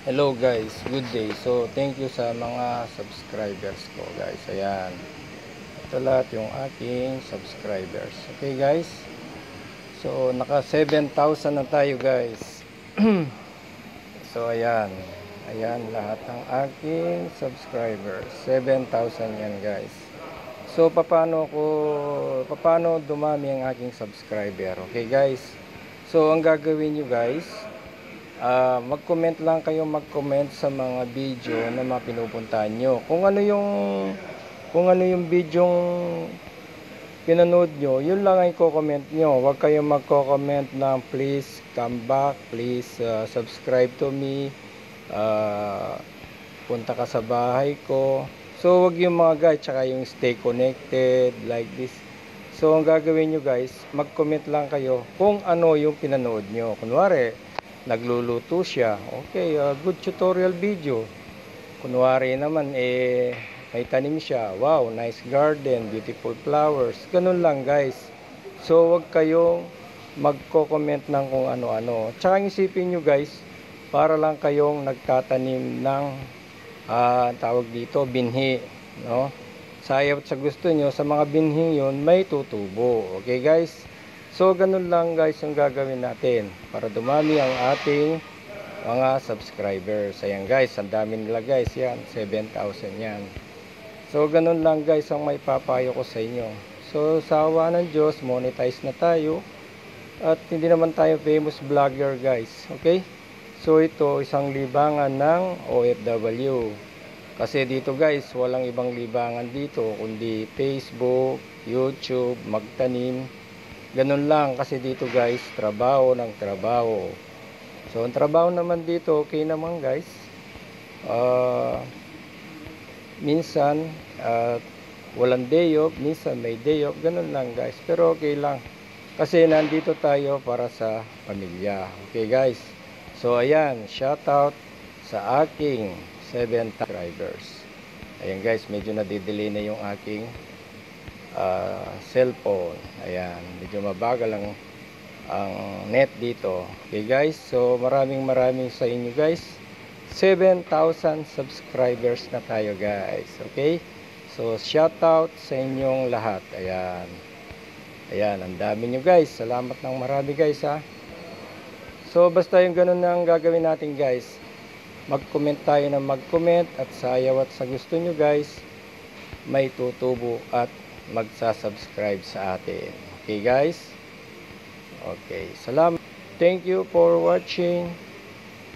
Hello guys, good day. So thank you sa mga subscribers ko guys. Ayan. Ito lahat yung aking subscribers. Okay guys. So naka 7,000 na tayo guys. So ayan. Ayan lahat ng aking subscribers. 7,000 yan guys. So paano dumami ang aking subscriber? Okay guys. So ang gagawin nyo guys, mag-comment lang kayo, mag-comment sa mga video na mga pinupuntahan nyo. Kung ano yung video pinanood nyo, yun lang ang i-comment nyo. Huwag kayong mag-comment ng please come back, please subscribe to me, punta ka sa bahay ko. So wag yung mga guys, tsaka yung stay connected like this. So ang gagawin nyo guys, mag-comment lang kayo kung ano yung pinanood nyo. Kunwari nagluluto siya, okay, good tutorial video. Kunwari naman may tanim siya, wow, nice garden, beautiful flowers, ganun lang guys. So wag kayong magko-comment ng kung ano-ano. Tsaka isipin nyo guys, para lang kayong nagtatanim ng tawag dito, binhi, no? Sayaw at sa gusto nyo, sa mga binhing yun may tutubo. Okay guys, so ganun lang guys yung gagawin natin para dumami ang ating mga subscribers. Ayan guys, ang dami nila guys, yan 7,000 yan. So ganun lang guys ang may papayo ko sa inyo. So sa awa ng Diyos, monetize na tayo at hindi naman tayo famous vlogger guys. Okay, so ito isang libangan ng OFW. Kasi dito guys, walang ibang libangan dito kundi Facebook, YouTube, magtanim. Ganun lang kasi dito guys, trabaho ng trabaho. So ang trabaho naman dito, okay naman guys. Minsan walang day off, minsan may day off, ganun lang guys. Pero okay lang. Kasi nandito tayo para sa pamilya. Okay guys. So ayan, shout out sa aking 7 subscribers. Ayan guys, medyo nadidelay na yung aking cellphone. Ayan, medyo mabagal ang net dito. Okay guys, so maraming sa inyo guys. 7,000 subscribers na tayo guys. Okay, so shout out sa inyong lahat. Ayan, ayan, ang dami nyo guys. Salamat ng marami guys ha. So basta yung ganun ang gagawin natin guys, mag-comment tayo ng mag-comment at sayaw at sa gusto nyo guys, may tutubo at magsasubscribe sa atin. Okay guys? Okay, salamat. Thank you for watching.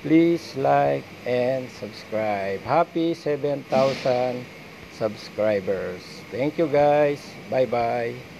Please like and subscribe. Happy 7,000 subscribers. Thank you guys. Bye bye.